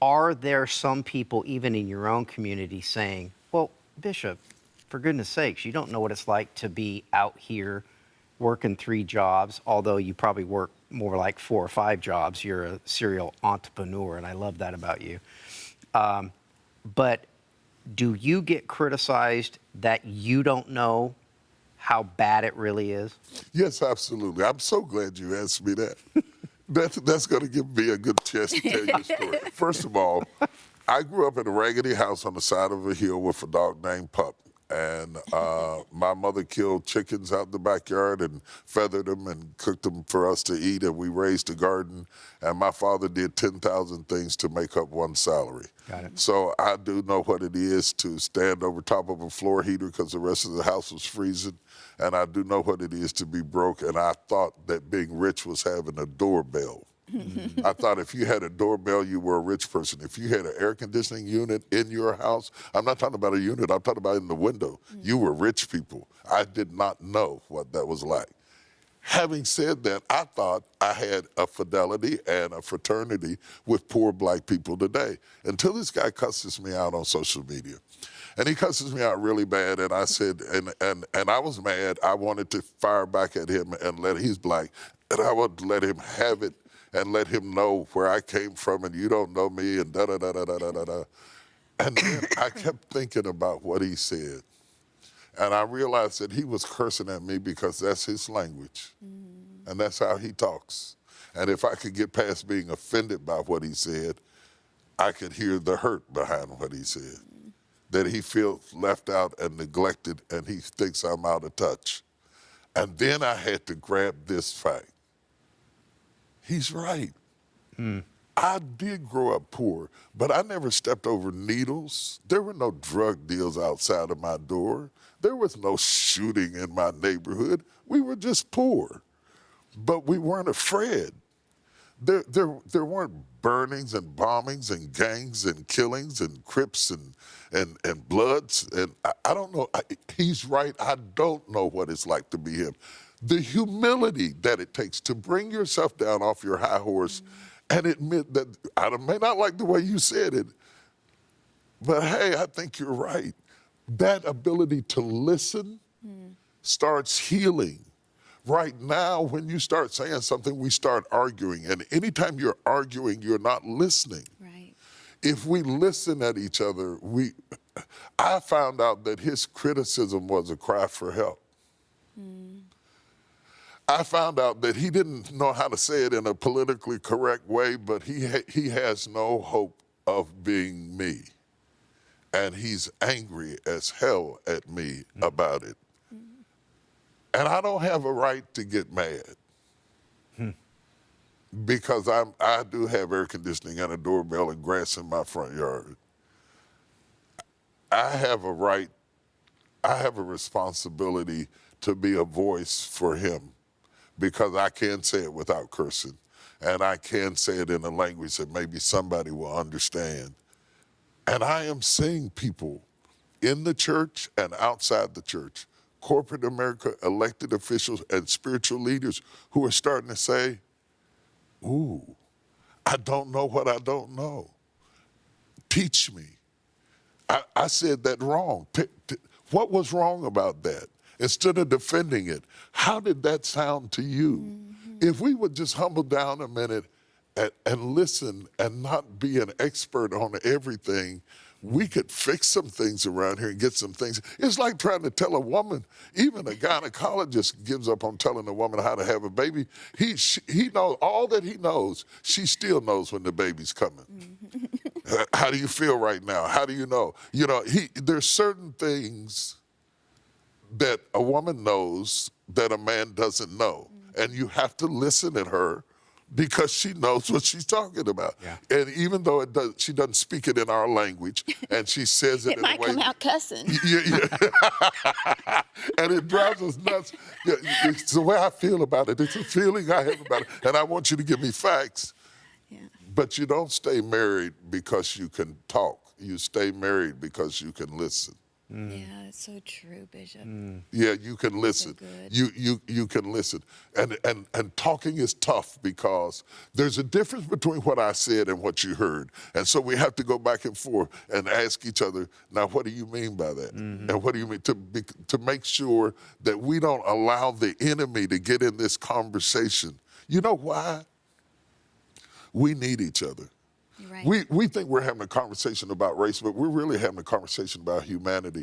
are there some people, even in your own community, saying, well, Bishop, for goodness sakes, you don't know what it's like to be out here working 3 jobs, although you probably work more like 4 or 5 jobs. You're a serial entrepreneur, and I love that about you. But do you get criticized that you don't know how bad it really is? Yes, absolutely. I'm so glad you asked me that. That's going to give me a good chance to tell you a story. First of all, I grew up in a raggedy house on the side of a hill with a dog named Pup. And my mother killed chickens out in the backyard and feathered them and cooked them for us to eat. And we raised a garden. And my father did 10,000 things to make up one salary. Got it. So I do know what it is to stand over top of a floor heater because the rest of the house was freezing. And I do know what it is to be broke. And I thought that being rich was having a doorbell. I thought if you had a doorbell, you were a rich person. If you had an air conditioning unit in your house, I'm not talking about a unit, I'm talking about in the window. You were rich people. I did not know what that was like. Having said that, I thought I had a fidelity and a fraternity with poor black people today, until this guy cusses me out on social media. And he cusses me out really bad, and I said, and I was mad. I wanted to fire back at him and he's black, and I would let him have it and let him know where I came from, and you don't know me, and da-da-da-da-da-da-da. And then I kept thinking about what he said. And I realized that he was cursing at me because that's his language. And that's how he talks. And if I could get past being offended by what he said, I could hear the hurt behind what he said. That he feels left out and neglected, and he thinks I'm out of touch. And then I had to grab this fact. He's right. I did grow up poor, but I never stepped over needles. There were no drug deals outside of my door. There was no shooting in my neighborhood. We were just poor, but we weren't afraid. There weren't burnings and bombings and gangs and killings and Crips and Bloods. And I don't know. He's right. I don't know what it's like to be him. The humility that it takes to bring yourself down off your high horse and admit that I may not like the way you said it, but hey, I think you're right. That ability to listen starts healing. Right now, when you start saying something, we start arguing. And anytime you're arguing, you're not listening. Right. If we listen at each other, I found out that his criticism was a cry for help. I found out that he didn't know how to say it in a politically correct way, but he has no hope of being me. And he's angry as hell at me about it. And I don't have a right to get mad. Because I do have air conditioning and a doorbell and grass in my front yard. I have a right, I have a responsibility to be a voice for him, because I can say it without cursing, and I can say it in a language that maybe somebody will understand. And I am seeing people in the church and outside the church, corporate America, elected officials, and spiritual leaders who are starting to say, ooh, I don't know what I don't know. Teach me. I said that wrong. What was wrong about that? Instead of defending it, how did that sound to you? If we would just humble down a minute and listen and not be an expert on everything, we could fix some things around here and get some things. It's like trying to tell a woman, even a gynecologist gives up on telling a woman how to have a baby. He knows all that he knows. She still knows when the baby's coming. How do you feel right now? How do you know? You know, there's certain things that a woman knows that a man doesn't know. And you have to listen at her because she knows what she's talking about. Yeah. And even though she doesn't speak it in our language, and she says it in a way. It might come out cussing. Yeah. And it drives us nuts. Yeah, it's the way I feel about it. It's a feeling I have about it. And I want you to give me facts. Yeah. But you don't stay married because you can talk. You stay married because you can listen. Yeah, it's so true, Bishop. Yeah, you can listen. good. You can listen. And talking is tough because there's a difference between what I said and what you heard. And so we have to go back and forth and ask each other, now what do you mean by that? And what do you mean to make sure that we don't allow the enemy to get in this conversation. You know why? We need each other. You're right. We think we're having a conversation about race, but we're really having a conversation about humanity.